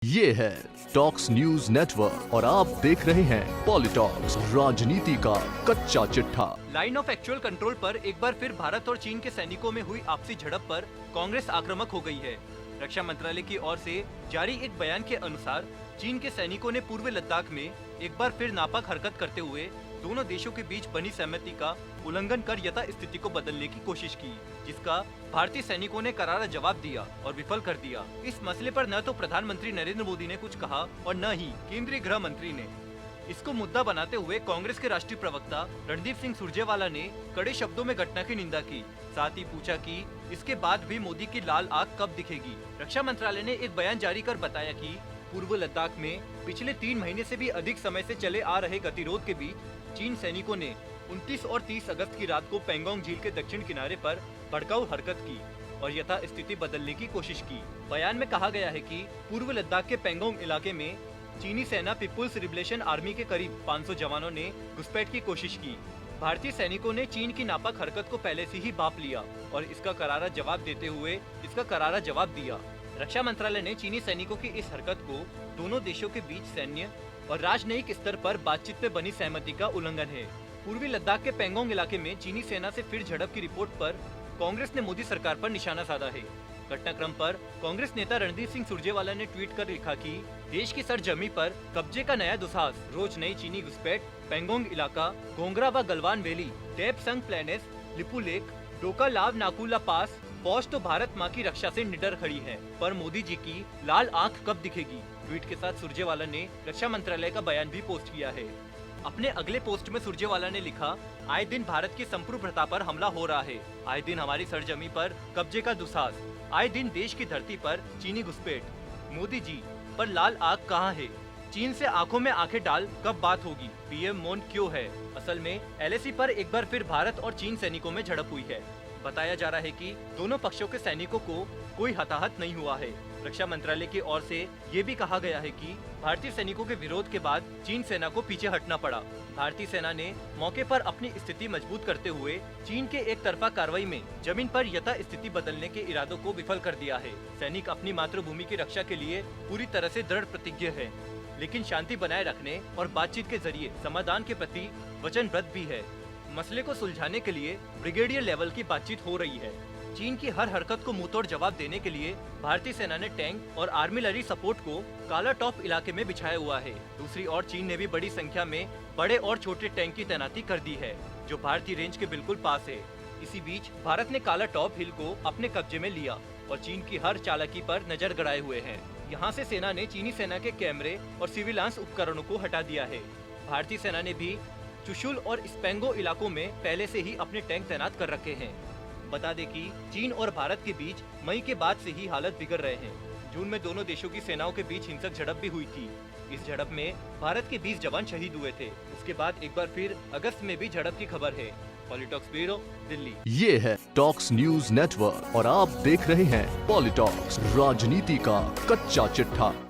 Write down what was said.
ये है talks news network और आप देख रहे हैं पॉलिटॉक्स, राजनीति का कच्चा चिट्ठा। लाइन ऑफ एक्चुअल कंट्रोल पर एक बार फिर भारत और चीन के सैनिकों में हुई आपसी झड़प पर कांग्रेस आक्रामक हो गई है। रक्षा मंत्रालय की ओर से जारी एक बयान के अनुसार चीन के सैनिकों ने पूर्वी लद्दाख में एक बार फिर नापाक हरकत करते हुए दोनों देशों के बीच बनी सहमति का उल्लंघन कर यथास्थिति को बदलने की कोशिश की, जिसका भारतीय सैनिकों ने करारा जवाब दिया और विफल कर दिया। इस मसले पर न तो प्रधानमंत्री नरेंद्र मोदी ने कुछ कहा और न ही केंद्रीय गृह मंत्री ने। इसको मुद्दा बनाते हुए कांग्रेस के राष्ट्रीय प्रवक्ता रणदीप सिंह सुरजेवाला ने कड़े शब्दों में घटना की निंदा की। साथ ही पूछा कि इसके बाद भी मोदी की लाल आंख कब दिखेगी। रक्षा मंत्रालय ने एक बयान जारी कर बताया कि पूर्व लद्दाख में पिछले 3 महीने से भी अधिक समय से चले आ रहे गतिरोध के बीच चीन सैनिकों ने 29 और 30 अगस्त की रात को पेंगोंग झील के दक्षिण किनारे पर भड़काऊ हरकत की और यथास्थिति बदलने की कोशिश की। बयान में कहा गया है कि पूर्व लद्दाख के पेंगोंग इलाके में चीनी सेना पीपुल्स लिबरेशन आर्मी के करीब 500 जवानों ने घुसपैठ की कोशिश की। भारतीय सैनिकों ने चीन की नापाक हरकत को पहले से ही भांप लिया और इसका करारा जवाब दिया। रक्षा मंत्रालय ने चीनी सैनिकों की इस हरकत को दोनों देशों के बीच सैन्य और राजनयिक स्तर पर बातचीत पे बनी सहमति का उल्लंघन है। पूर्वी लद्दाख के पेंगोंग इलाके में चीनी सेना से फिर झड़प की रिपोर्ट पर कांग्रेस ने मोदी सरकार पर निशाना साधा है। घटनाक्रम पर कांग्रेस नेता रणदीप सिंह सुरजेवाला ने ट्वीट कर लिखा कि देश की सरजमी पर कब्जे का नया दुस्साहस, रोज नई चीनी घुसपैठ, पेंगोंग इलाका, गोंगरा व गलवान वैली, टेप संग प्लेनेस, लिपू लेक, डोका लाव नाकुला पास। फौज तो भारत माँ की रक्षा से निडर खड़ी है, पर मोदी जी की लाल आंख कब दिखेगी। ट्वीट के साथ सुरजेवाला ने रक्षा मंत्रालय का बयान भी पोस्ट किया है। अपने अगले पोस्ट में सुरजेवाला ने लिखा, आए दिन भारत की संप्रभुता पर हमला हो रहा है, आए दिन हमारी सरजमी पर कब्जे का दुस्साहस, आए दिन देश की धरती पर चीनी घुसपैठ। मोदी जी पर लाल आंख कहाँ है? चीन से आंखों में आंखें डाल कब बात होगी? पीएम मौन क्यों है? असल में एलएसी पर एक बार फिर भारत और चीन सैनिकों में झड़प हुई है। बताया जा रहा है कि दोनों पक्षों के सैनिकों को कोई हताहत नहीं हुआ है। रक्षा मंत्रालय की ओर से ये भी कहा गया है कि भारतीय सैनिकों के विरोध के बाद चीन सेना को पीछे हटना पड़ा। भारतीय सेना ने मौके पर अपनी स्थिति मजबूत करते हुए चीन के एक तरफा कार्रवाई में जमीन पर यथास्थिति बदलने के इरादों को विफल कर दिया है। सैनिक अपनी मातृभूमि की रक्षा के लिए पूरी तरह से दृढ़ प्रतिज्ञ है, लेकिन शांति बनाए रखने और बातचीत के जरिए समाधान के प्रति वचनबद्ध भी है। मसले को सुलझाने के लिए ब्रिगेडियर लेवल की बातचीत हो रही है। चीन की हर हरकत को मुंहतोड़ जवाब देने के लिए भारतीय सेना ने टैंक और आर्मिलरी सपोर्ट को काला टॉप इलाके में बिछाया हुआ है। दूसरी ओर चीन ने भी बड़ी संख्या में बड़े और छोटे टैंक की तैनाती कर दी है, जो भारतीय रेंज के बिल्कुल पास है। इसी बीच भारत ने काला टॉप हिल को अपने कब्जे में लिया और चीन की हर चालाकी पर नजर गड़ाए हुए है। यहाँ से सेना ने चीनी सेना के कैमरे और सिविलांस उपकरणों को हटा दिया है। भारतीय सेना ने भी चुशुल और स्पेंगो इलाकों में पहले से ही अपने टैंक तैनात कर रखे हैं। बता दें कि चीन और भारत के बीच मई के बाद से ही हालत बिगड़ रहे हैं। जून में दोनों देशों की सेनाओं के बीच हिंसक झड़प भी हुई थी। इस झड़प में भारत के 20 जवान शहीद हुए थे। उसके बाद एक बार फिर अगस्त में भी झड़प की खबर है। पॉलिटॉक्स ब्यूरो, दिल्ली। ये है टॉक्स न्यूज नेटवर्क और आप देख रहे हैं पॉलिटॉक्स, राजनीति का कच्चा चिट्ठा।